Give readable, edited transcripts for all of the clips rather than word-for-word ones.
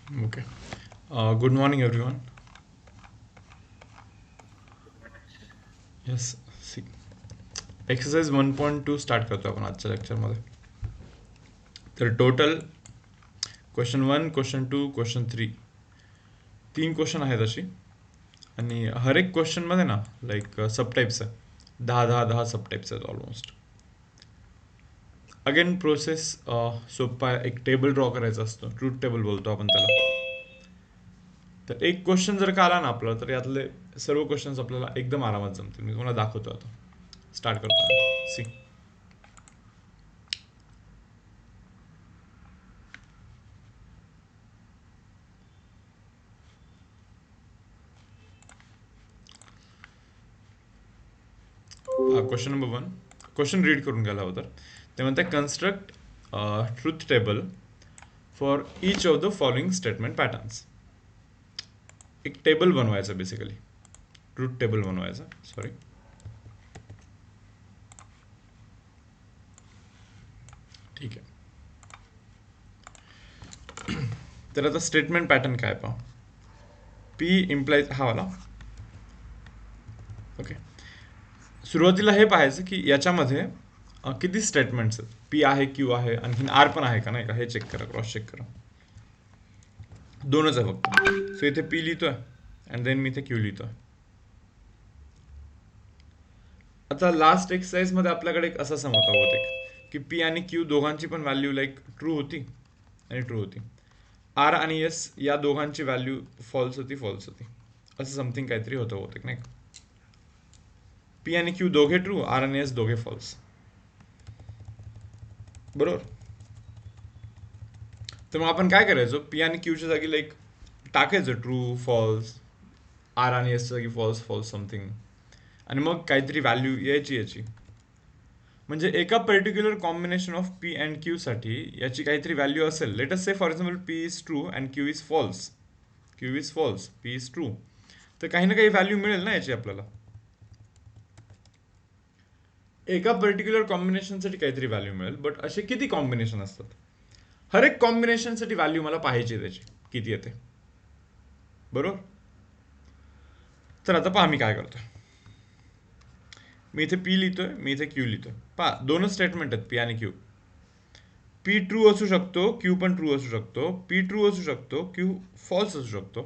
Okay. Good morning, everyone. Yes, see exercise 1.2 start करतो आपण आजच्या लेक्चरमध्ये. तर टोटल क्वेश्चन 1, क्वेश्चन 2, क्वेश्चन 3 तीन क्वेश्चन आहेत अशी. आणि हर एक क्वेश्चनमध्ये ना लाईक सबटाईप्स आहे. 10 सबटाईप्स आहेत ऑलमोस्ट. अगेन प्रोसेस सोपा आहे. एक टेबल ड्रॉ करायचा असतो, ट्रूथ टेबल बोलतो आपण त्याला. तर एक क्वेश्चन जर का आला ना आपलं, तर यातले सर्व क्वेश्चन्स आपल्याला एकदम आरामात जमतील. मी तुम्हाला दाखवतो आता. स्टार्ट करतो. See question number 1. Question read करून घ्यायला हवं तर. ते म्हणते construct truth table for each of the following statement patterns. एक टेबल बनवायचं बेसिकली. ट्रूथ टेबल बनवायचं. सॉरी. ठीक आहे. तर आता स्टेटमेंट पॅटर्न काय पहा. पी इम्प्लाइज हा वाला. ओके. सुरुवातीला हे पाहायचं की याच्यामध्ये किती स्टेटमेंट्स आहेत. पी आहे, क्यू आहे, आणखीन आर पण आहे का नाही का हे चेक करा, क्रॉस चेक करा. दोनच आहे फक्त. सो इथे पी लिहितोय अँड देन मी इथे क्यू लिहितोय. आता लास्ट एक्सरसाइज मध्ये आपल्याकडे एक असा सम होता बहुतेक की पी आणि क्यू दोघांची पण व्हॅल्यू लाईक ट्रू होती आणि ट्रू होती. आर आणि एस या दोघांची व्हॅल्यू फॉल्स होती, फॉल्स होती. असं समथिंग काहीतरी होतं बहुतेक नाही का. पी आणि क्यू दोघे ट्रू, आर आणि एस दोघे फॉल्स. बरोबर. तर मग आपण काय करायचो, पी आणि क्यूच्या जागी लाईक टाकायचं ट्रू, फॉल्स, आर आणि एसच्या जागी फॉल्स, फॉल्स समथिंग, आणि मग काहीतरी व्हॅल्यू यायची याची. म्हणजे एका particular combination of P and Q साठी याची काहीतरी व्हॅल्यू असेल. Let us say for example P is true and Q is false. Q is false, P is true. तर काही ना काही व्हॅल्यू मिळेल ना याची आपल्याला. एका पर्टिक्युलर कॉम्बिनेशनसाठी काहीतरी व्हॅल्यू मिळेल. बट असे किती कॉम्बिनेशन असतात. हर एक कॉम्बिनेशनसाठी व्हॅल्यू मला पाहिजे त्याची किती येते. बरोबर. तर आता पहा मी काय करतोय. मी इथे पी लिहितोय, मी इथे क्यू लिहितोय. पहा दोनच स्टेटमेंट आहेत पी आणि क्यू. पी ट्रू असू शकतो, क्यू पण ट्रू असू शकतो. पी ट्रू असू शकतो, क्यू फॉल्स असू शकतो.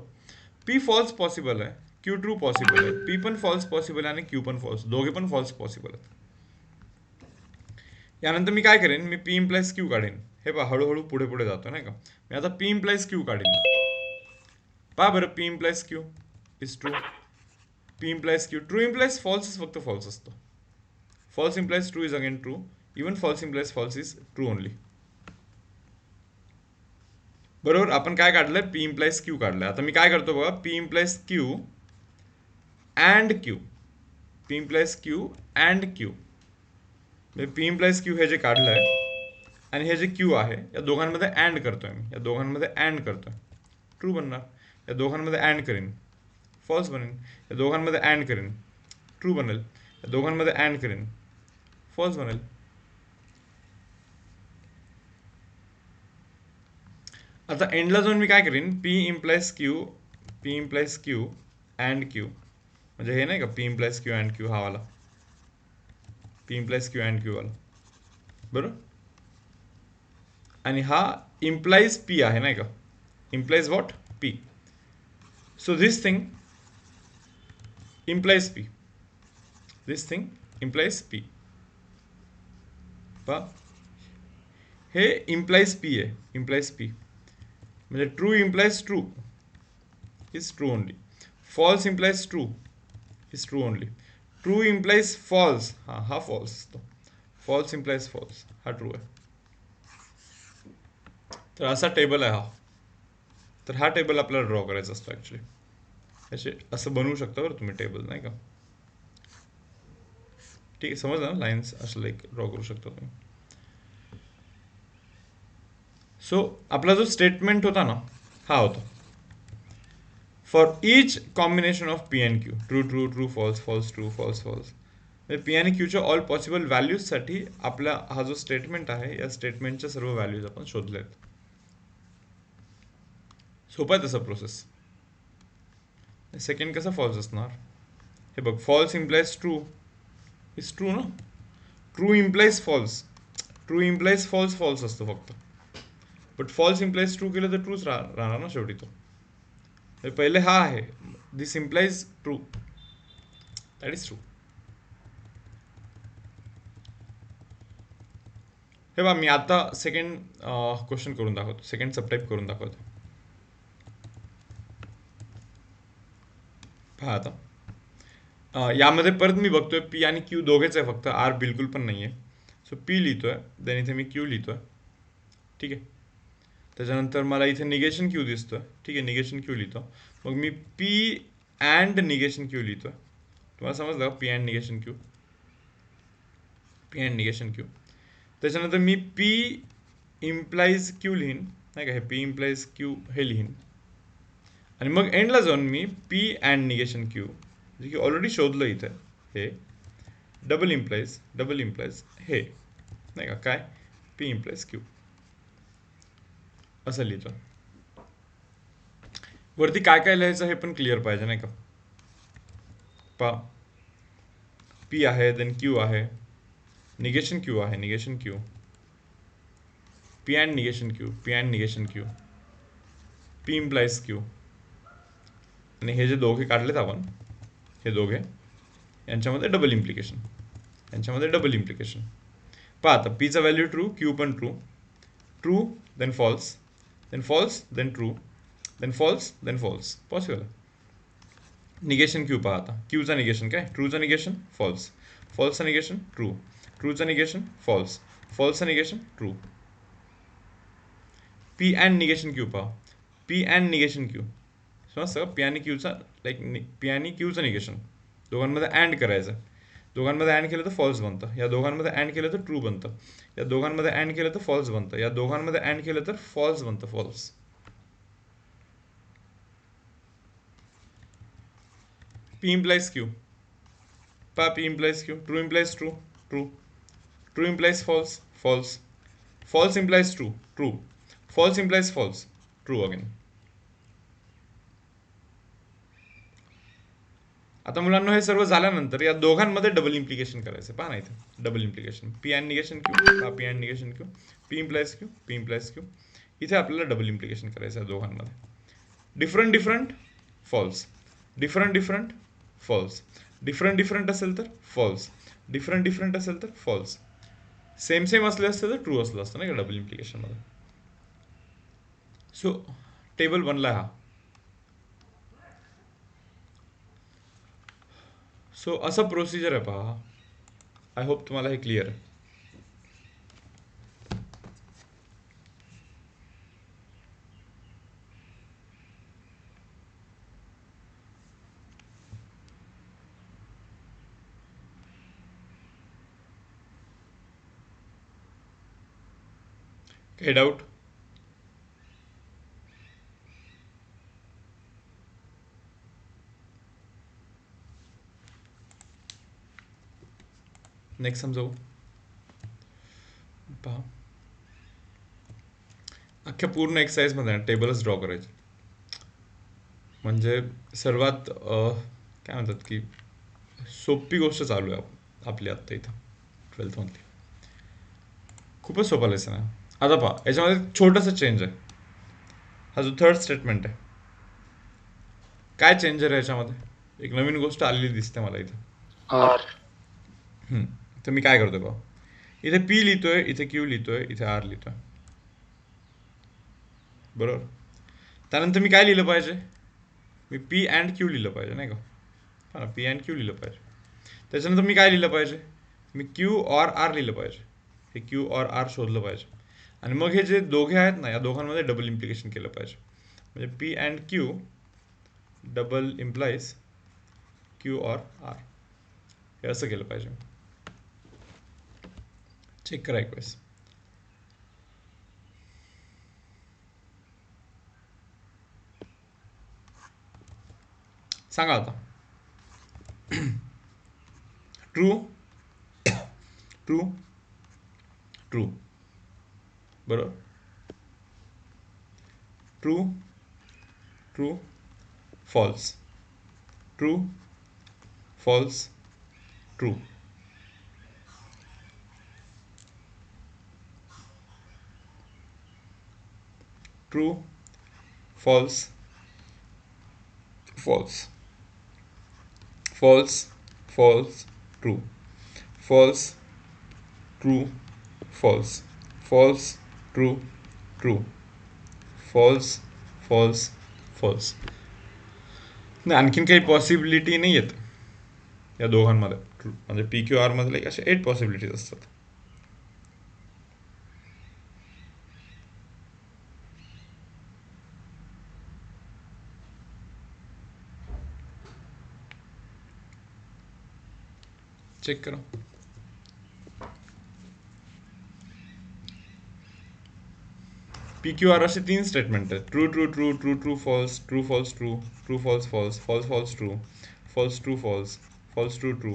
पी फॉल्स पॉसिबल आहे, क्यू ट्रू पॉसिबल आहे. पी पण फॉल्स पॉसिबल आहे आणि क्यू पण फॉल्स, दोघे पण फॉल्स पॉसिबल आहेत. यानंतर मी काय करेन, मी पी इम्प्लाइज क्यू काढेन. हे पहा हळूहळू पुढे पुढे जातो नाही का. मी आता पी इम्प्लाइज क्यू काढेन. पहा बरं, P implies Q is true. P implies Q true implies false फक्त फॉल्स असतो. False implies true is again true. Even false implies false is true only. बरोबर. आपण काय काढलंय, पी इम्प्लाइज क्यू काढलंय. आता मी काय करतो बघा, P implies Q and Q. P implies Q and Q. P implies Q हे जे काढलंय आणि हे जे क्यू आहे या दोघांमध्ये अँड करतोय मी. या दोघांमध्ये अँड करतोय. ट्रू बनणार. या दोघांमध्ये अँड करेन, फॉल्स बनेन. या दोघांमध्ये अँड करेन, ट्रू बनेल. या दोघांमध्ये अँड करेन, फॉल्स बनेल. आता एंडला जाऊन मी काय करेन, P implies Q, P implies Q and Q. म्हणजे हे नाही का P implies Q and Q हा वाला. P implies Q and Q वाला. बरोबर. आणि हा इम्प्लाइज पी आहे नाही का. Implies what, P. So this thing implies P. This thing implies P. पा हे इम्प्लाइज पी आहे. इम्प्लाइज पी म्हणजे true implies true is true only. False implies true is true only. True implies false, हा false असतो. False implies false, हा true आहे. तर असा टेबल आहे हा. तर हा टेबल आपल्याला ड्रॉ करायचा असतो ॲक्च्युली. असे असं बनवू शकता बरं तुम्ही टेबल नाही का. ठीक आहे, समजलं ना. लाईन्स असं लाईक ड्रॉ करू शकता तुम्ही. सो आपला जो स्टेटमेंट होता ना हा होता, for each combination of P and Q true true true false false true false false. म्हणजे पी आणि क्यूच्या ऑल पॉसिबल व्हॅल्यूजसाठी आपला हा जो स्टेटमेंट आहे या स्टेटमेंटच्या सर्व व्हॅल्यूज आपण शोधल्या आहेत. सोपं आहे तसं प्रोसेस. सेकंड कसं फॉल्स असणार? हे बघ, false implies true is true ना. True implies false. True implies false false असतो फक्त. बट फॉल्स इम्प्लाइज ट्रू केलं तर ट्रूच राहणार ना शेवटी तो. तर पहिले हा आहे, this implies true, that is true. हे बघा, मी आता सेकंड क्वेश्चन करून दाखवतो, सेकंड सबटाईप करून दाखवतो. पहा आता, यामध्ये परत मी बघतोय पी आणि क्यू दोघेच आहे, फक्त आर बिलकुल पण नाही आहे. सो पी लिहितोय, देन इथे मी क्यू लिहितोय. ठीक आहे. त्याच्यानंतर मला इथे निगेशन क्यू दिसतोय. ठीक आहे, निगेशन क्यू लिहितो. मग मी पी अँड निगेशन क्यू लिहितोय. तुम्हाला समजलं का? P and negation Q, P and negation Q. त्याच्यानंतर मी पी इम्प्लाइज क्यू लिहीन, नाही का, हे पी इम्प्लाइज क्यू हे लिहीन. आणि मग एंडला जाऊन मी पी अँड निगेशन क्यू, जे की ऑलरेडी शोधलं इथं, हे डबल इम्प्लाइज हे, नाही का, काय, पी इम्प्लाइज क्यू असं लिहितो. वरती काय काय लिहायचं हे पण क्लिअर पाहिजे, नाही का. पा पी आहे, देन क्यू आहे, निगेशन क्यू आहे, negation Q, P and negation Q, P and negation Q, P implies Q. आणि हे जे दोघे काढलेत आपण, हे दोघे, यांच्यामध्ये डबल इम्प्लिकेशन, यांच्यामध्ये डबल इम्प्लिकेशन. पहा आता, पीचा व्हॅल्यू ट्रू, क्यू पण true, true then false, then true, then false. Possible. Negation Q पहा आता, क्यूचा निगेशन काय, ट्रूचा निगेशन फॉल्स, फॉल्सचा निगेशन ट्रू, ट्रूचा निगेशन फॉल्स, फॉल्सचा negation true. P and negation Q पहा, पी अँड निगेशन क्यू, समजतं? पी आणि क्यूचा, लाईक पी आणि क्यूचं निगेशन, दोघांमध्ये अँड करायचं. दोघांमध्ये अँड केलं तर फॉल्स बनतं, या दोघांमध्ये अँड केलं तर ट्रू बनतं, या दोघांमध्ये अँड केलं तर फॉल्स बनतं, या दोघांमध्ये अँड केलं तर फॉल्स बनतं, फॉल्स. पी इम्प्लाइज क्यू पहा, P implies Q, true implies true, true, true implies false, false, false implies true, true, false implies false, true again. आता मुलांना हे सर्व झाल्यानंतर या दोघांमध्ये डबल इम्प्लिकेशन करायचं. पहा ना इथे double implication, P and negation Q, P and negation Q, P implies Q, P implies Q. इथे आपल्याला डबल इम्प्लिकेशन करायचं आहे दोघांमध्ये. Different different false, different different false, different different असेल तर फॉल्स, डिफरंट डिफरंट असेल तर फॉल्स, सेम सेम असले असते तर ट्रू असलं असतं, नाही का, डबल इम्प्लिकेशनमध्ये. सो टेबल बनला हा. सो असं प्रोसिजर आहे पहा. आय होप तुम्हाला हे क्लिअर आहे. काही डाऊट? नेक्स्ट समजावू. पहा, अख्ख्या पूर्ण एक्सरसाइजमध्ये टेबलच ड्रॉ करायचे. म्हणजे सर्वात काय म्हणतात की सोपी गोष्ट चालू आहे आपली आत्ता इथं 12th मधली. खूपच सोपा लेसन आहे. आता पहा, याच्यामध्ये छोटासा चेंज आहे. हा जो थर्ड स्टेटमेंट आहे, काय चेंज आहे याच्यामध्ये? एक नवीन गोष्ट आलेली दिसते मला इथं. आर. तर मी काय करतोय बघा, इथे पी लिहितोय, इथे क्यू लिहितोय, इथे आर लिहितोय, बरोबर. त्यानंतर मी काय लिहिलं पाहिजे? मी पी अँड क्यू लिहिलं पाहिजे, नाही का. हा ना, पी अँड क्यू लिहिलं पाहिजे. त्याच्यानंतर मी काय लिहिलं पाहिजे? मी क्यू ऑर आर लिहिलं पाहिजे. हे क्यू ऑर आर शोधलं पाहिजे. आणि मग हे जे दोघे आहेत ना, या दोघांमध्ये डबल इम्प्लिकेशन केलं पाहिजे. म्हणजे P and Q double implies Q or R, हे असं केलं पाहिजे. चेक करा एक वेळेस. सांगा आता. ट्रू, ट्रू, ट्रू, बरोबर. True, true false, true false true, true false false, false false true, false true false, false true true, false false false. नाही आणखीन काही पॉसिबिलिटी नाही येत या दोघांमध्ये. म्हणजे पी क्यू आर मध्ये अशा 8 पॉसिबिलिटीज असतात. चेक करा. पी क्यू आर असे 3 स्टेटमेंट आहेत. True true true true true false, true false true, true false false, false false true, false true false, false true true,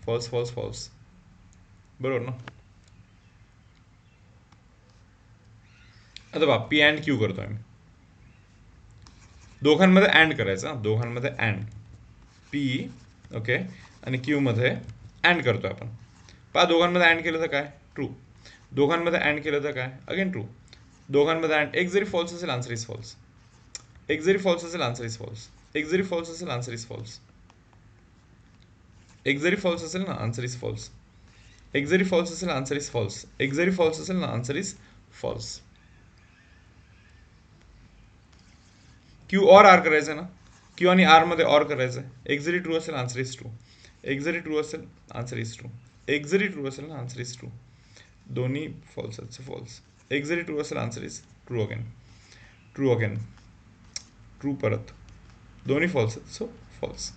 false false false. बरोबर ना. आता बा पी अँड क्यू करतोय मी. दोघांमध्ये and करायचं, दोघांमध्ये अँड. पी ओके आणि Q मध्ये अँड करतोय आपण. पहा दोघांमध्ये अँड केलं तर काय ट्रू, दोघांमध्ये अँड केलं तर काय अगेन ट्रू. दोघांमध्ये अँड एक जरी फॉल्स असेल आन्सर इज फॉल्स, एक जरी फॉल्स असेल आन्सर इज फॉल्स, एक जरी फॉल्स असेल आन्सर इज फॉल्स, एक जरी फॉल्स असेल ना आन्सर इज फॉल्स, एक जरी फॉल्स असेल आन्सर इज फॉल्स, एक जरी फॉल्स असेल ना आन्सर इज फॉल्स. क्यू और आर करायचं ना, क्यू आणि आर मध्ये और करायचं. एक जरी ट्रू असेल आन्सर इज ट्रू, एक जरी ट्रू असेल आन्सर इज ट्रू, एक जरी ट्रू असेल ना आन्सर इज ट्रू. दोन्ही फॉल्स आहेत फॉल्स. एक जरी ट्रू असेल answer is true again, true again, true परत. दोन्ही फॉल्स आहेत सो फॉल्स.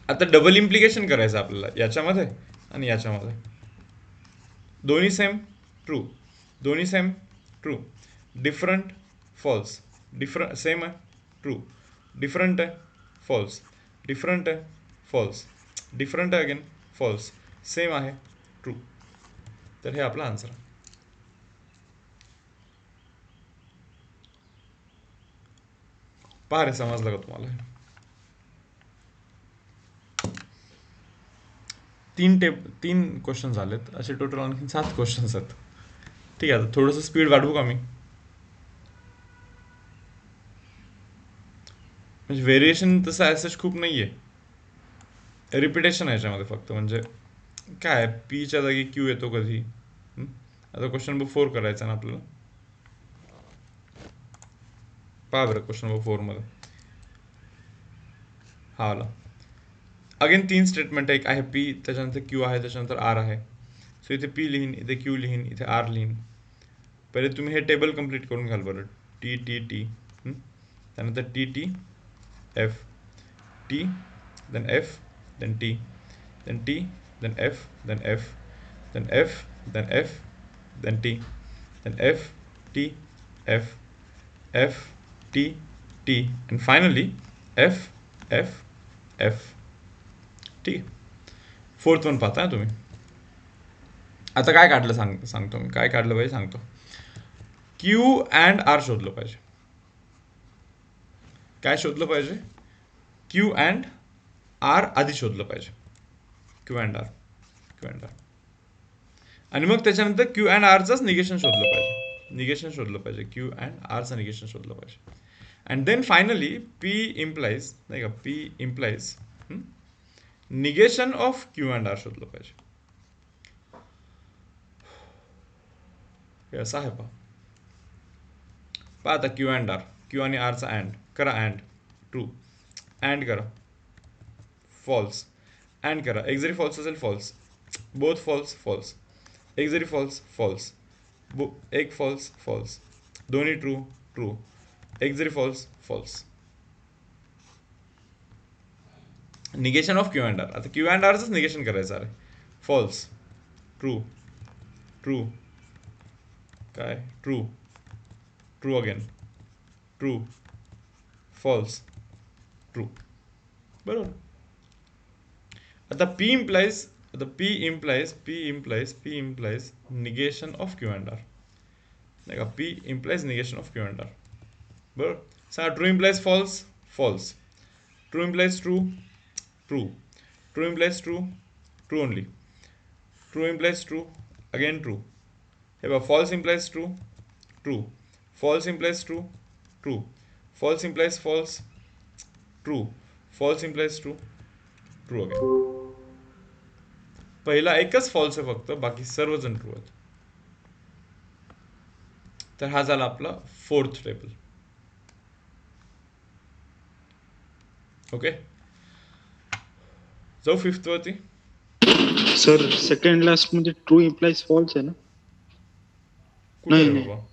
आता डबल इम्प्लिकेशन करायचं आपल्याला याच्यामध्ये आणि याच्यामध्ये. दोन्ही सेम ट्रू, दोन्ही same true, different false, different same आहे ट्रू, डिफरंट आहे फॉल्स, डिफरंट आहे फॉल्स, डिफरंट आहे अगेन फॉल्स, सेम आहे ट्रू. तर हे आपला आन्सर आहे. पहा रे समजलं का तुम्हाला. तीन क्वेश्चन झालेत असे टोटल आणखी 7 क्वेश्चन्स आहेत. ठीक आहे थोडंसं स्पीड वाढवू का मी. म्हणजे व्हेरिएशन तसं ॲज खूप नाही आहे, रिपिटेशन आहे याच्यामध्ये फक्त. म्हणजे काय पीच्या जागी क्यू येतो कधी. आता क्वेश्चन नंबर 4 करायचा ना आपल्याला. पहा बरं क्वेश्चन नंबर 4 मध्ये हा आला अगेन 3 स्टेटमेंट आहे. एक आहे पी, त्याच्यानंतर क्यू आहे, त्याच्यानंतर आर आहे. सो इथे पी लिहीन, इथे क्यू लिहीन, इथे आर लिहीन. पहिले तुम्ही हे टेबल कंप्लीट करून घ्याल बरं. टी टी टी, त्यानंतर T T F, T then F then T then T then F then F then F then F then T then F T F F T T and finally F F F. ठीक आहे. 4th one पाहता तुम्ही. आता काय काढलं सांगतो मी काय काढलं पाहिजे सांगतो. क्यू अँड आर शोधलं पाहिजे. काय शोधलं पाहिजे. क्यू अँड आर आधी शोधलं पाहिजे. Q and R, Q and R. आणि मग त्याच्यानंतर क्यू अँड आरचंच निगेशन शोधलं पाहिजे. निगेशन शोधलं पाहिजे, क्यू अँड आरचं निगेशन शोधलं पाहिजे. And then finally P implies नाही का, P implies negation of Q and R शोधलं पाहिजे. हे असं आहे पहा. आता क्यू अँड आर, क्यू आणि आरचा अँड करा, अँड ट्रू, अँड करा फॉल्स, अँड करा. एक जरी फॉल्स असेल फॉल्स, बोथ फॉल्स फॉल्स, एक जरी फॉल्स फॉल्स, एक फॉल्स फॉल्स, दोन्ही ट्रू ट्रू, एक जरी false false. Negation of Q and R. आता क्यू अँड आरचंच निगेशन करायचं आहे. फॉल्स ट्रू ट्रू काय true true again true false true. बरोबर. आता पी इम्प्लाइज, आता P implies negation of Q and R नाही का. P implies negation of Q and R. बरोबर. सांगा true implies false, false. True implies true, true. True implies true, true only. True implies true, again true. हे बघा false implies true, true. False implies true, true. False implies false, true. False implies true, true again. पहिला एकच false आहे फक्त, बाकी सर्वजण true आहेत. तर हा झाला आपला फोर्थ टेबल. ओके, जाऊ फिफ्थ वरती. सर सेकंड लास्ट मध्ये ट्रू इम्प्लाइज फॉल्स आहे ना? कुठे नाही रे नाही बाबा,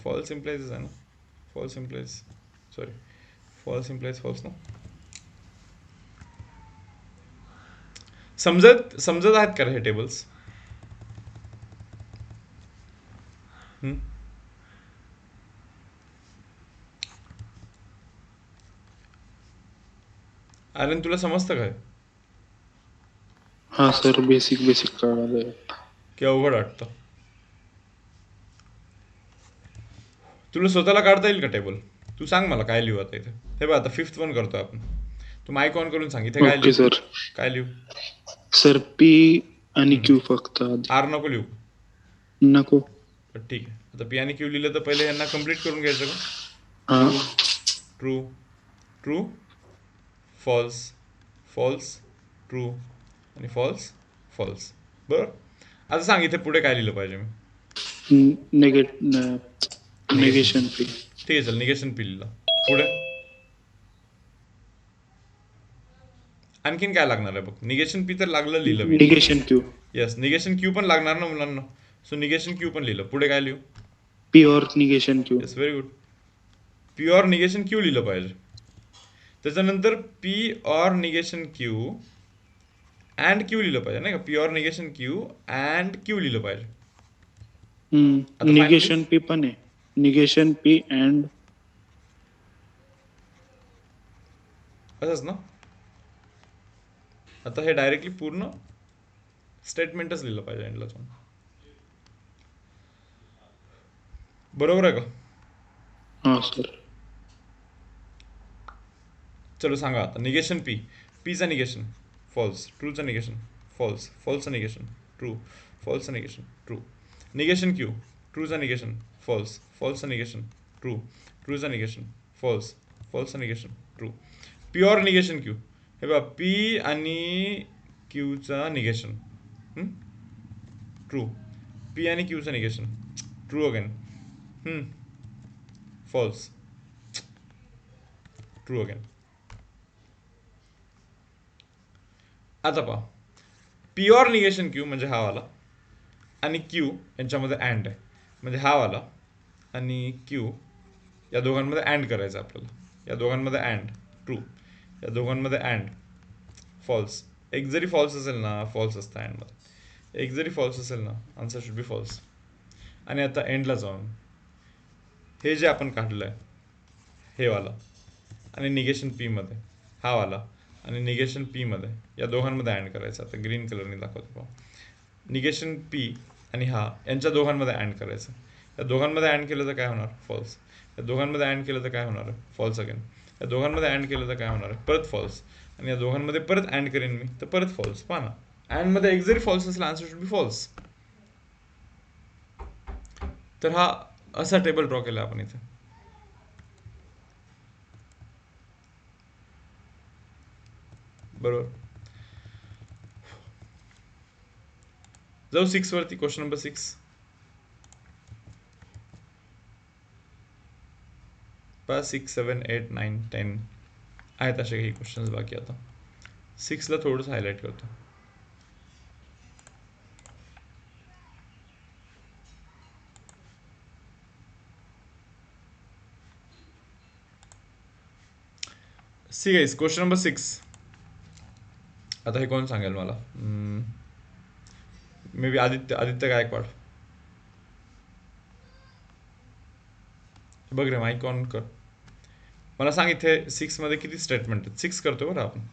फॉल्स इम्प्लाइज आहे ना. False implies, sorry, false implies false ना. समजत आहेत का रे हे टेबल्स? आर्यन तुला समजतं काय हा सर बेसिक बेसिक कळालंय. की अवघड वाटतं? तुला स्वतःला काढता येईल का टेबल? तू सांग मला काय लिहू आता इथे. हे बघ आता फिफ्थ वन करतोय आपण. तू माईक ऑन करून सांग इथे काय ओके लिहू. सर. काय लिहू? सर पी आणि क्यू फक्त आधी. आर नको लिहू. नको. पण ठीक आहे, आता पी आणि क्यू लिहिलं तर पहिले यांना कम्प्लीट करून घ्यायचं का? हा true, true, false, false, true आणि फॉल्स, फॉल्स. बरोबर. आता सांग इथे पुढे काय लिहिलं पाहिजे मी? Negation P. ठीक आहे चल, निगेशन पी लिहिलं. पुढे आणखीन काय लागणार आहे बघ. निगेशन पी तर लागलं, लिहिलं मी. Negation Q. Yes, negation Q पण लागणार ना मुलांना. सो निगेशन क्यू पण लिहिलं. पुढे काय लिहू? Pure negation Q. Yes, very good. Pure negation Q लिहिलं पाहिजे. त्याच्यानंतर P or negation Q and Q लिहिलं पाहिजे नाही का. Pure negation Q and Q लिहिलं पाहिजे. आता निगेशन पी पण आहे. निगेशन पी अँड असंच ना. आता हे डायरेक्टली पूर्ण स्टेटमेंटच लिहिलं पाहिजे एंडला जाऊन. बरोबर आहे का? हा सर. चलो सांगा आता. निगेशन पी, पीचं निगेशन फॉल्स, ट्रूचं निगेशन फॉल्स, फॉल्सचं निगेशन ट्रू, फॉल्सचं निगेशन ट्रू. निगेशन क्यू, ट्रूचं निगेशन फॉल्स, फॉल्सचं निगेशन ट्रू, ट्रूचं निगेशन फॉल्स, फॉल्सचं negation true. Pure negation Q, हे बघा पी आणि क्यूचा निगेशन ट्रू. पी आणि क्यूचं negation true again, false, true again. आता पहा, प्युअर निगेशन क्यू म्हणजे हा वाला आणि क्यू यांच्यामध्ये अँड आहे, म्हणजे हा वाला आणि क्यू या दोघांमध्ये अँड करायचं आपल्याला. या दोघांमध्ये अँड ट्रू, या दोघांमध्ये अँड फॉल्स. एक जरी फॉल्स असेल ना, फॉल्स असतं अँडमध्ये. एक जरी फॉल्स असेल ना, आन्सर शुड बी फॉल्स. आणि आता एंडला जाऊन हे जे आपण काढलं आहे हे वाला आणि निगेशन पीमध्ये हा वाला आणि निगेशन पीमध्ये या दोघांमध्ये अँड करायचं. आता ग्रीन कलरने दाखवतो पाहू. निगेशन पी आणि हा यांच्या दोघांमध्ये अँड करायचं. या दोघांमध्ये अँड केलं तर काय होणार? फॉल्स. या दोघांमध्ये अँड केलं तर काय होणार आहे? False again. या दोघांमध्ये अँड केलं तर काय होणार आहे? परत फॉल्स. आणि या दोघांमध्ये परत अँड करेन मी तर परत फॉल्स. पहा ना, अँडमध्ये एक जरी फॉल्स असला आन्सर शुड बी फॉल्स. तर हा असा टेबल ड्रॉ केला आपण इथे. बरोबर. जाऊ 6 वरती. Question number 6. पहा 6, 7, 8, 9, 10 आहेत असे काही क्वेश्चन्स बाकी. आता 6ला थोडंसं हायलाईट करतो. सी गाईस, क्वेश्चन नंबर 6. आता हे कोण सांगेल मला? May be Aditya Gaikwad. बघ रे, माईक ऑन कर. मला सांग इथे 6 मध्ये किती स्टेटमेंट आहेत? 6 करतो बरं आपण.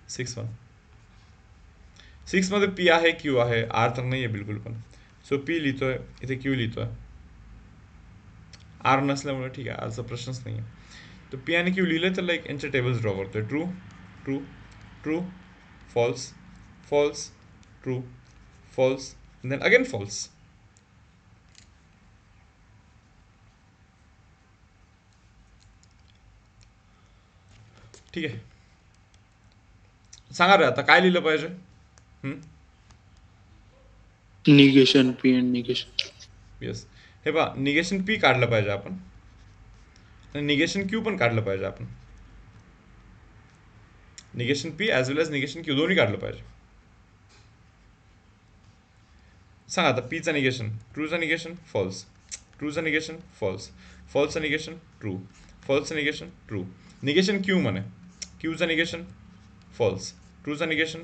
6 1. 6 मध्ये पी आहे, क्यू आहे, आर तर नाही आहे बिलकुल पण. सो पी लिहितोय, इथे क्यू लिहितोय. आर नसल्यामुळे ठीक आहे, आरचा प्रश्नच नाही आहे. तर पी आणि क्यू लिहिले तर लाईक यांचे टेबल्स ड्रॉ करतोय. True true true false false true false then again false. ठीक आहे, सांगा रे आता काय लिहिलं पाहिजे. Negation P and negation. Yes, हे पहा निगेशन पी काढलं पाहिजे आपण आणि निगेशन क्यू पण काढलं पाहिजे आपण. Negation P as well as negation Q दोन्ही काढलं पाहिजे. सांगा आता पीचं निगेशन, ट्रूचं निगेशन फॉल्स, ट्रूचं निगेशन फॉल्स, फॉल्सचं निगेशन ट्रू, फॉल्सचं निगेशन ट्रू. निगेशन क्यू म्हणे, क्यूचं निगेशन फॉल्स, ट्रूचं निगेशन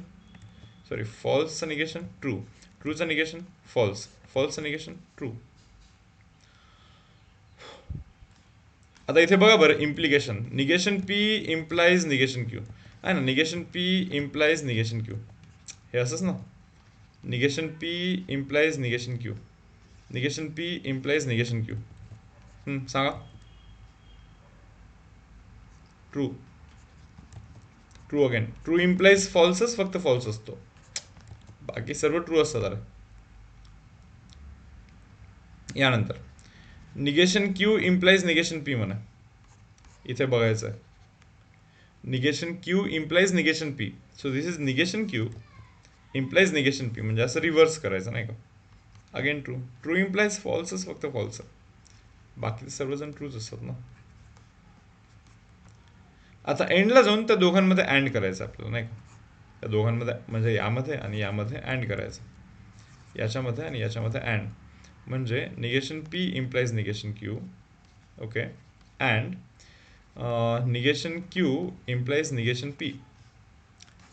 सॉरी फॉल्सचं निगेशन ट्रू, ट्रूचं निगेशन फॉल्स, फॉल्सचं निगेशन ट्रू. आता इथे बघा बरं implication, negation P implies negation Q आहे ना, negation P implies negation Q हे असंच ना. Negation P implies negation Q, negation P implies negation Q. सांगा. True true again, true implies फॉल्सच फक्त फॉल्स असतो, बाकी सर्व ट्रू असतात. अरे यानंतर negation Q implies negation P म्हणा, इथे बघायचं आहे. Negation Q implies negation P, so this is negation Q implies negation P, म्हणजे असं रिव्हर्स करायचं नाही का. अगेन ट्रू, ट्रू इम्प्लाइज फॉल्सच फक्त फॉल्स, बाकी सर्वजण ट्रूच असतात ना. आता एंडला जाऊन त्या दोघांमध्ये अँड करायचं आपल्याला नाही का, त्या दोघांमध्ये म्हणजे यामध्ये आणि यामध्ये अँड करायचं, याच्यामध्ये आणि याच्यामध्ये अँड, म्हणजे negation P implies negation Q. Okay, and negation Q implies negation P.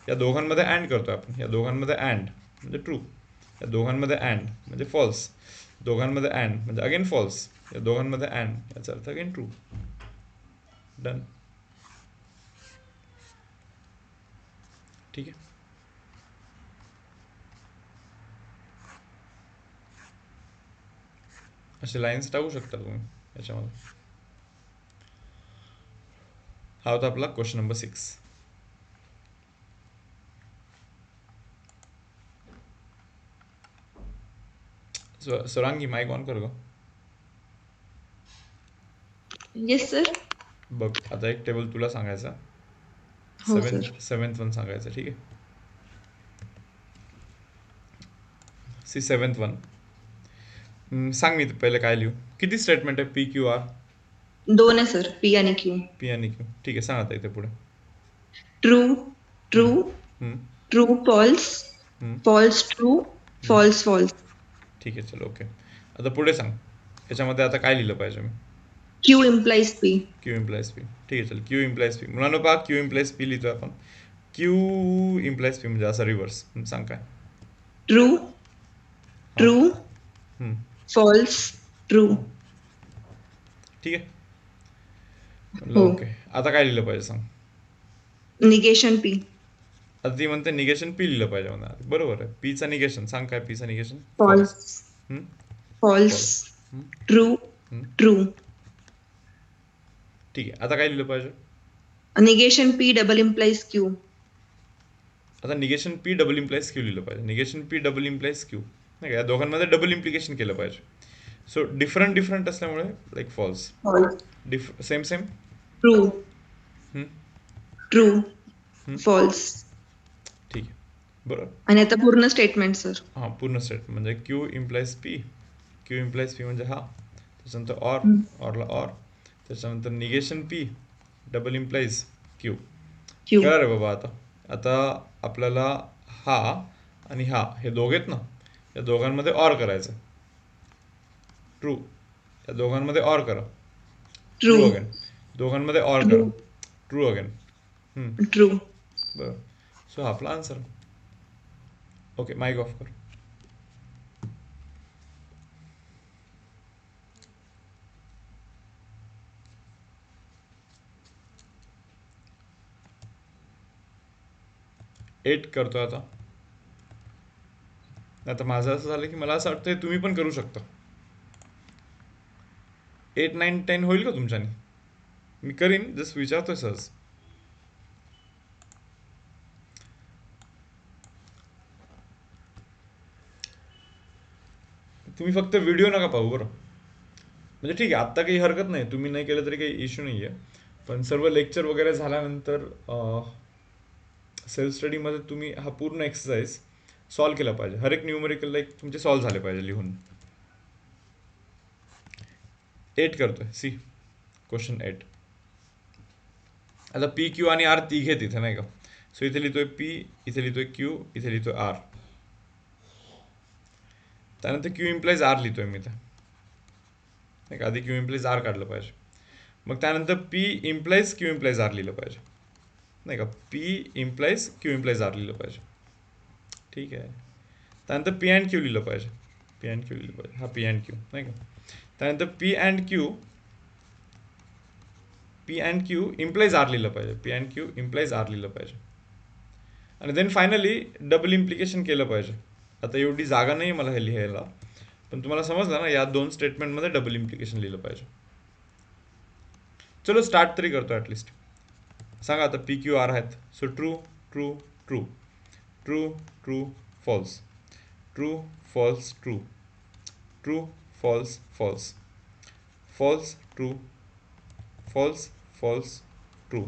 या दोघांमध्ये अँड करतो आपण, या दोघांमध्ये अँड म्हणजे ट्रू, या दोघांमध्ये अँड म्हणजे फॉल्स, दोघांमध्ये अँड म्हणजे अगेन फॉल्स, या दोघांमध्ये अँड याचा अर्थ अगेन ट्रू. डन. ठीक आहे, असे लाईन्स टाकू शकता तुम्ही याच्यामध्ये. हा होता आपला question number 6. Swarangi mic on कर ग. Yes sir. बघ आता एक टेबल तुला सांगायचा, हो सर. सेवन्थ वन सांगायचं. ठीक आहे, सी सेवन्थ वन. सांग मी पहिले काय लिहू, किती स्टेटमेंट आहे पी क्यू आर. 2 आहे सर, पी आणि क्यू. पी आणि क्यू, ठीक आहे. सांग आता इथे पुढे. True true hmm, true false hmm, false true false false. ठीक आहे, चलो ओके. आता पुढे सांग, याच्यामध्ये आता काय लिहिलं पाहिजे मी. Q implies P. Q implies P, ठीक आहे. चल क्यू इम्प्लाइज पी, मुलांनो पहा क्यू इम्प्लाइज पी लिहितोय आपण. क्यू इम्प्लाइज पी म्हणजे असा रिव्हर्स. सांग काय. ट्रू ट्रू हम्म, फॉल्स ट्रू. ठीक आहे. म्हणलं हो. ओके, आता काय लिहिलं पाहिजे सांग. Negation P. आता ती म्हणते निगेशन पी लिहिलं पाहिजे म्हणा, बरोबर आहे. पीचा निगेशन सांग काय, पीचा negation false false true true. ठीक आहे, आता काय लिहिलं पाहिजे. Negation P double implies Q. आता negation P double implies Q लिहिलं पाहिजे. Negation P double implies Q नाही का, या दोघांमध्ये डबल इम्प्लिकेशन केलं पाहिजे. सो डिफरंट डिफरंट असल्यामुळे like false. Same same true true false. ठीक आहे, बरोबर. आणि आता पूर्ण स्टेटमेंट सर. हां, पूर्ण सेट म्हणजे Q implies P, Q implies P म्हणजे हा, त्याच्यानंतर ऑरला ऑर, त्याच्यानंतर negation P double implies Q. Q. कळलं रे बाबा. आता आपल्याला हा आणि हा हे दोघेत ना, या दोघांमध्ये ऑर करायचं. ट्रू, या दोघांमध्ये ऑर करा. ट्रू अगेन, दोघांमध्ये ऑर करा. True again. ट्रू. बरं, सो हा आपला आन्सर. ओके, माईक ऑफ कर. एट करतो आता. आता माझं असं झालं की मला असं वाटतं तुम्ही पण करू शकता. 8, 9, 10 होईल का तुमच्यानी? मी करीन, जस्ट विचारतोय सहज. तुम्ही फक्त व्हिडिओ नका पाहू बरं. म्हणजे ठीक आहे, आत्ता काही हरकत नाही, तुम्ही नाही केलं तरी काही इश्यू नाही आहे. पण सर्व लेक्चर वगैरे झाल्यानंतर सेल्फ स्टडीमध्ये तुम्ही हा पूर्ण एक्सरसाइज सॉल्व केला पाहिजे. हर एक न्यूमेरिकल लाईक तुमचे सॉल्व झाले पाहिजे लिहून. 8 करतोय, सी क्वेश्चन 8. आता पी क्यू आणि आर तिघे तिथे नाही का. सो इथे लिहितोय पी, इथे लिहितोय क्यू, इथे लिहितोय आर. त्यानंतर क्यू इम्प्लाइज आर लिहितोय मी इथे नाही का. आधी क्यू इम्प्लाइज आर काढलं पाहिजे. मग त्यानंतर P implies Q implies R लिहिलं पाहिजे नाही का. P implies Q implies R लिहिलं पाहिजे. ठीक आहे. त्यानंतर पी अँड क्यू लिहिलं पाहिजे. पी अँड क्यू लिहिलं पाहिजे. हा पी अँड क्यू नाही का. त्यानंतर P and Q implies R लिहिलं पाहिजे. P and Q implies R लिहिलं पाहिजे. आणि देन फायनली डबल इम्प्लिकेशन केलं पाहिजे. आता एवढी जागा नाही मला हे लिहायला, पण तुम्हाला समजलं ना, या 2 स्टेटमेंटमध्ये डबल इम्प्लिकेशन लिहिलं पाहिजे. चलो स्टार्ट तरी करतो ॲटलिस्ट. सांगा आता पी क्यू आर आहेत. So true true true true true false, true false true, true false false, false true, false false true,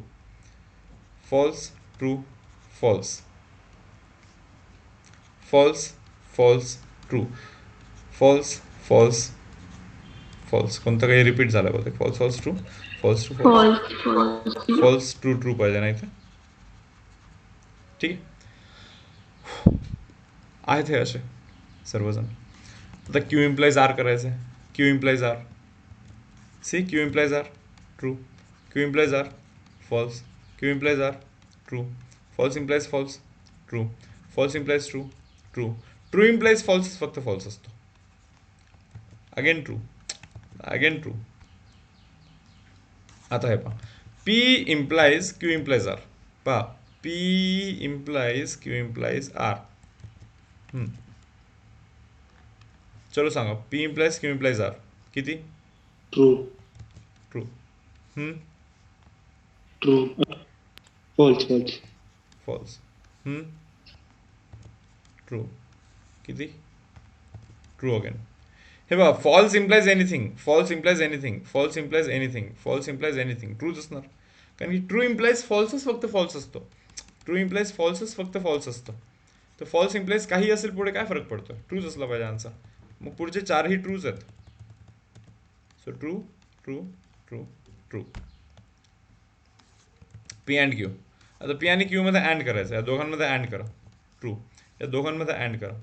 false true false, false false true, false false false. कोणतं काही repeat झालं बघा. False false true, false true false, False. False. False true true पाहिजे नाही तर. ठीक आहे. आहेत हे असे सर्वजण. आता क्यू इम्प्लाइज आर करायचं आहे. Q implies R, see Q implies R true, Q implies R false, Q implies R true, false implies false true, false implies true true, true implies false फक्त फॉल्स असतो. Again true, again true. आता हे पहा, P implies Q implies R. पहा, P implies Q implies R. चलो सांगा, P implies Q implies R किती? True. True. True. False. False. False. True किती? True again. हे बघा, false implies anything, false implies anything, false implies anything, false implies anything, ट्रूच असणार. कारण की ट्रू इम्प्लाइज फॉल्सच फक्त फॉल्स असतो. ट्रू इम्प्लाइज फॉल्सच फक्त फॉल्स असतं. तर फॉल्स इम्प्लाइज काही असेल पुढे काय फरक पडतो? ट्रूच असला पाहिजे आन्सर. मग पुढचे 4ही ट्रूच आहेत. So true true true true. P and Q. आता पी आणि क्यू मध्ये अँड करायचं. या दोघांमध्ये अँड करा. ट्रू. या दोघांमध्ये अँड करा.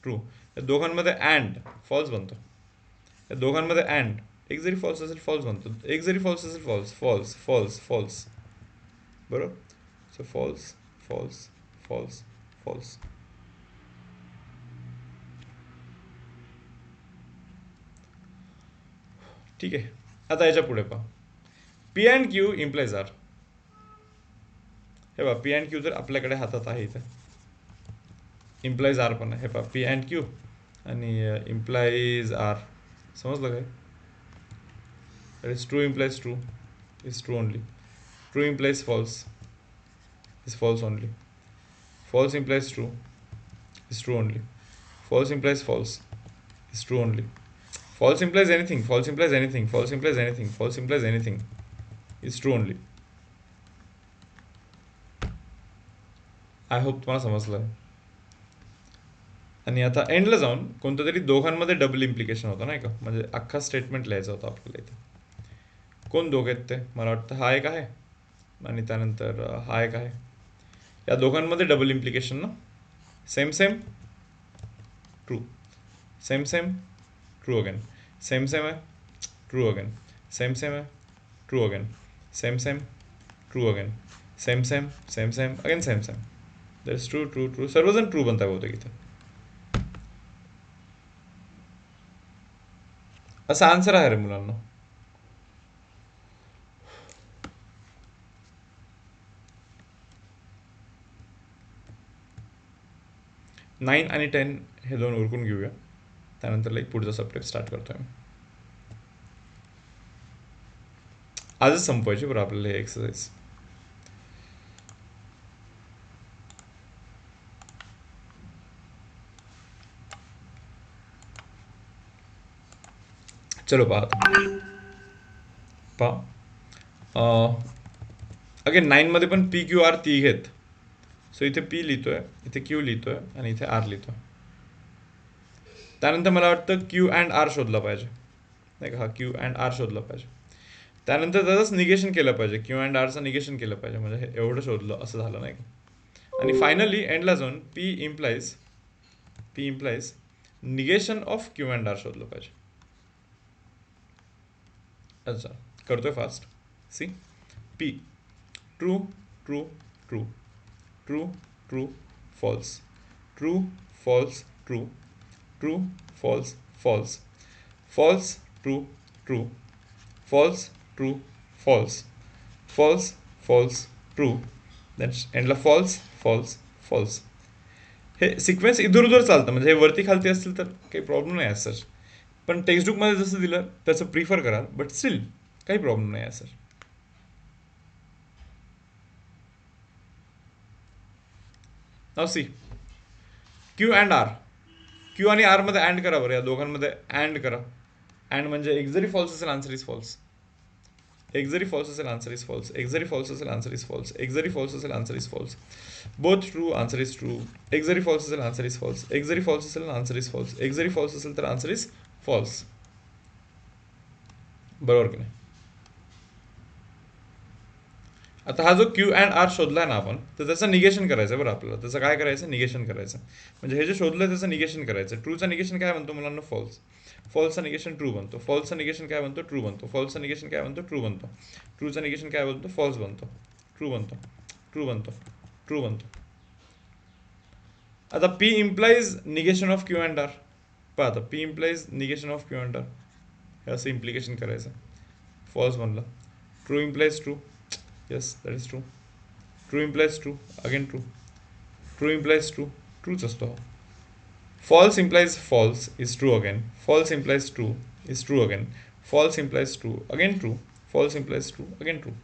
ट्रू. या दोघांमध्ये अँड फॉल्स बनतो. या दोघांमध्ये अँड एक जरी फॉल्स असेल फॉल्स बनतो. एक जरी फॉल्स असेल फॉल्स, फॉल्स फॉल्स फॉल्स. बरोबर. So false false false false. ठीक आहे. आता याच्या पुढे पहा, P and Q implies R. हे पहा, पी अँड क्यू जर आपल्याकडे हातात आहे इथं, इम्प्लाइज आर पण आहे. हे पहा, पी अँड क्यू आणि इम्प्लाइज आर. समजलं काय? That is true implies true is true only. True implies false is false only. False implies true is true only. False implies false is true only. False implies anything. False implies anything. False implies anything. False implies anything is true only. I hope तुम्हाला समजलं. आणि आता एंडला जाऊन कोणतं तरी दोघांमध्ये double implication होतं नाही का. म्हणजे अख्खा स्टेटमेंट लिहायचा होता आपल्याला इथे. कोण दोघं आहेत ते? मला वाटतं हा एक आहे आणि त्यानंतर हा एक आहे. या दोघांमध्ये डबल इम्प्लिकेशन ना. Same same true, same same true again, same same आहे ट्रू अगेन, सेम सेम आहे true again, same same true again, same same same same again same same. That is true true true. सर्वजण true बनता बहुतेक इथं. असा answer आहे रे मुलांना. Nine आणि 10 हे दोन उरकून घेऊया. त्यानंतर लाईक पुढचा सब्जेक्ट स्टार्ट करतोय. आजच संपवायची बरं आपल्याला हे एक्सरसाइज. चलो पहा अगेन 9 मध्ये पण पी क्यू आर ती घेत. सो इथे पी लिहितोय, इथे क्यू लिहितोय आणि इथे आर लिहितोय. त्यानंतर मला वाटतं क्यू अँड आर शोधला पाहिजे नाही का. हा क्यू अँड आर शोधला पाहिजे. त्यानंतर त्याचंच निगेशन केलं पाहिजे, क्यू अँड आरचं निगेशन केलं पाहिजे. म्हणजे हे एवढं शोधलं असं झालं नाही का. आणि फायनली एंडला जाऊन P implies negation of Q and R शोधलं पाहिजे. अच्छा करतोय fast. See P true true true true true false true false true true false false false true true false true false false false true that's एंडला false false false. हे sequence इधर उधर चालतं. म्हणजे हे वरती खालती असतील तर काही प्रॉब्लेम नाही आहे सर. पण टेक्स्टबुकमध्ये जसं दिलं त्याचं प्रिफर कराल, बट स्टील काही प्रॉब्लेम नाही आहे sir. Now C Q and R. Q आणि आर मध्ये अँड करा बरं. या दोघांमध्ये अँड करा. अँड म्हणजे एक जरी फॉल्स असेल आन्सर इज फॉल्स. एक जरी फॉल्स असेल आन्सर इज फॉल्स. एक जरी फॉल्स असेल आन्सर इज फॉल्स. एक जरी फॉल्स असेल answer is false. Both true answer is true. एक जरी फॉल्स असेल आन्सर इज फॉल्स. एक जरी फॉल्स असेल आन्सर इज फॉल्स. एक जरी फॉल्स असेल तर आन्सर इज फॉल्स. बरोबर की नाही. आता हा जो क्यू अँड आर शोधलाय ना आपण, तर त्याचं निगेशन करायचं बरं आपल्याला. त्याचं काय करायचं, निगेशन करायचं. म्हणजे हे जे शोधलंय त्याचं निगेशन करायचं. ट्रूचं निगेशन काय बनतो मुलांना, फॉल्स. फॉल्सचं निगेशन ट्रू बनतो. फॉल्सचं निगेशन काय बनतो, ट्रू बनतो. फॉल्सचं निगेशन काय बनतो, ट्रू बनतो. ट्रूचं निगेशन काय बनतो, फॉल्स बनतो. ट्रू बनतो. ट्रू बनतो. ट्रू बनतो. आता P implies negation of Q and R. पहा आता P implies negation of Q and R. हे असं इम्प्लिकेशन करायचं. फॉल्स बनला. True implies true. Yes, that is true. True implies true. Again true. True implies true. Trueच असतो. False implies false is true again. False implies true is true again. False implies true again true. False implies true again true.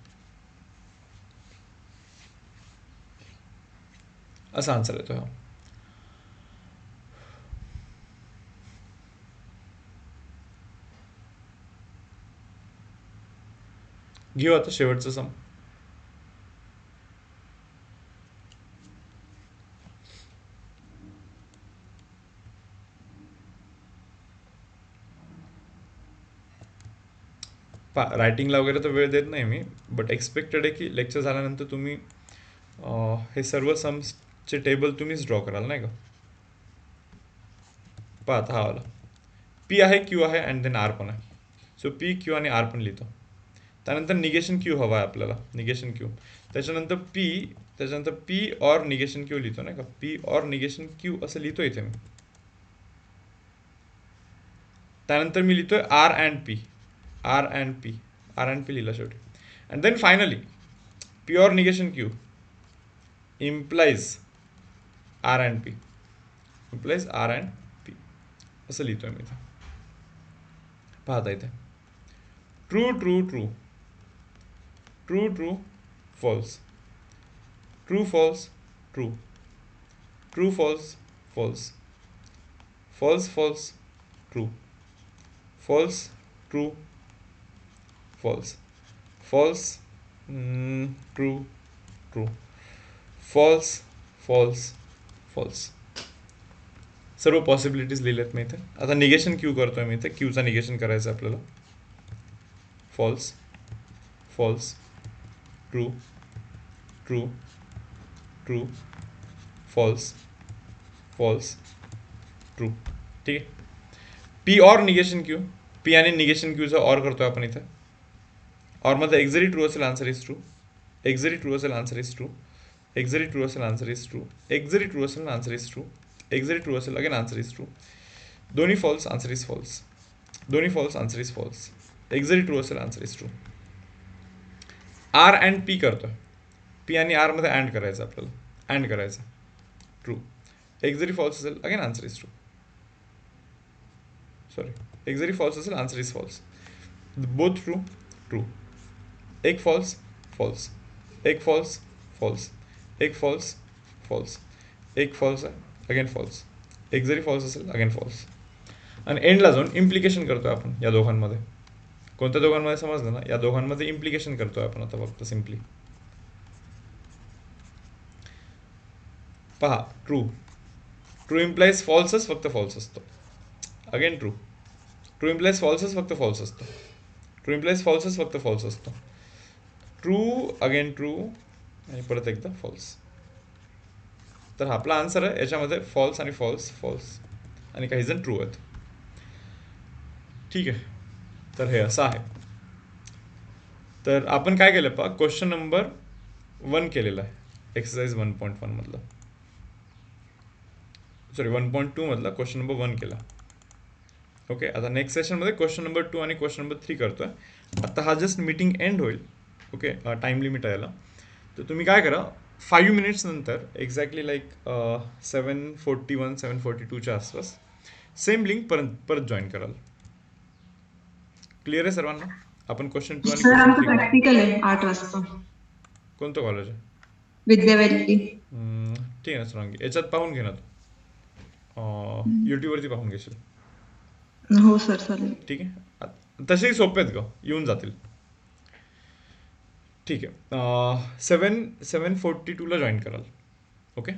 असा answer येतो हा. घेऊ आता शेवटचं सम. रायटिंगला वगैरे तर वेळ देत नाही मी, बट एक्सपेक्टेड आहे की लेक्चर झाल्यानंतर तुम्ही हे सर्व सम्सचे टेबल तुम्हीच ड्रॉ कराल नाही का. पहा आता हा वाला पी आहे, क्यू आहे अँड देन आर पण आहे. सो पी क्यू आणि आर पण लिहितो. त्यानंतर निगेशन क्यू हवा आहे आपल्याला, निगेशन क्यू. त्याच्यानंतर पी ऑर निगेशन क्यू लिहितो नाही का. पी ऑर निगेशन क्यू असं लिहितो इथे मी. त्यानंतर मी लिहितोय R and P. R and P. R and P लिहिला शेवटी. And then finally P or negation Q implies R and P. Implies R and P असं लिहितोय मी इथे. पाहता इथे true true true true true false true false true true false false false false true false true false false true true false false false. सर्व possibilities लिहिल्यात मी इथे. आता निगेशन क्यू करतोय मी इथे. क्यूचा निगेशन करायचं आहे आपल्याला. False false true true true false false true. ठीक आहे. P or negation Q. P आणि निगेशन क्यूचा ऑर करतोय आपण इथे. ऑरमध्ये एक जरी ट्रू असेल आन्सर इज ट्रू. एक जरी ट्रू असेल आन्सर इज ट्रू. एक जरी ट्रू असेल आन्सर इज ट्रू. एक जरी ट्रू असेल आन्सर इज ट्रू. एक जरी ट्रू असेल अगेन आन्सर इज ट्रू. दोन्ही फॉल्स आन्सर इज फॉल्स. दोन्ही फॉल्स आन्सर इज फॉल्स. एक जरी ट्रू असेल answer is true. R and P करतोय. पी आणि आर मध्ये अँड करायचं आपल्याला. अँड करायचं. ट्रू. एक जरी फॉल्स असेल again answer is true. Sorry, एक जरी फॉल्स असेल answer is false. Both true true. एक फॉल्स फॉल्स, एक फॉल्स फॉल्स, एक फॉल्स फॉल्स, एक फॉल्स आहे अगेन फॉल्स, एक जरी फॉल्स असेल अगेन फॉल्स. आणि एंडला जाऊन इम्प्लिकेशन करतोय आपण या दोघांमध्ये. कोणत्या दोघांमध्ये समजलं ना, या दोघांमध्ये इम्प्लिकेशन करतोय आपण आता फक्त सिम्पली. पहा ट्रू, ट्रू इम्प्लाइज फॉल्सच फक्त फॉल्स असतो. अगेन ट्रू, ट्रू इम्प्लाइज फॉल्सच फक्त फॉल्स असतो. ट्रू इम्प्लाइज फॉल्सच फक्त फॉल्स असतो. ट्रू अगेन ट्रू आणि परत एकदा फॉल्स. तर हा आपला आन्सर आहे. याच्यामध्ये फॉल्स आणि फॉल्स फॉल्स आणि काही जण ट्रू आहेत. ठीक आहे, तर हे असं आहे. तर आपण काय केलं पहा, क्वेश्चन नंबर 1 केलेला आहे एक्सरसाइज 1.1 मधलं, सॉरी 1.2 मधला क्वेश्चन नंबर 1 केला. ओके, आता नेक्स्ट सेशनमध्ये क्वेश्चन नंबर 2 आणि क्वेश्चन नंबर 3 करतोय. आता हा जस्ट मीटिंग एंड होईल. ओके, टाइम लिमिट आहे याला. तर तुम्ही काय करा, 5 मिनिट्स नंतर एक्झॅक्टली लाईक 7:41 7:42च्या आसपास सेम लिंक परत जॉईन कराल. क्लिअर आहे सर्वांना? आपण क्वेश्चन 2 आणि सर क्वेश्चन आमचं 3 प्रॅक्टिकल आहे 8 वाजता कोणतं कॉलेज आहे? विद्याव्याली. ठीक आहे ना सुरांगी, याच्यात पाहून घे ना तू, यूट्यूबवरती पाहून घेशील. हो सर चालेल. ठीक आहे, तसेही सोपे आहेत ग, येऊन जातील. ठीक आहे, 7:42ला जॉईन कराल. ओके.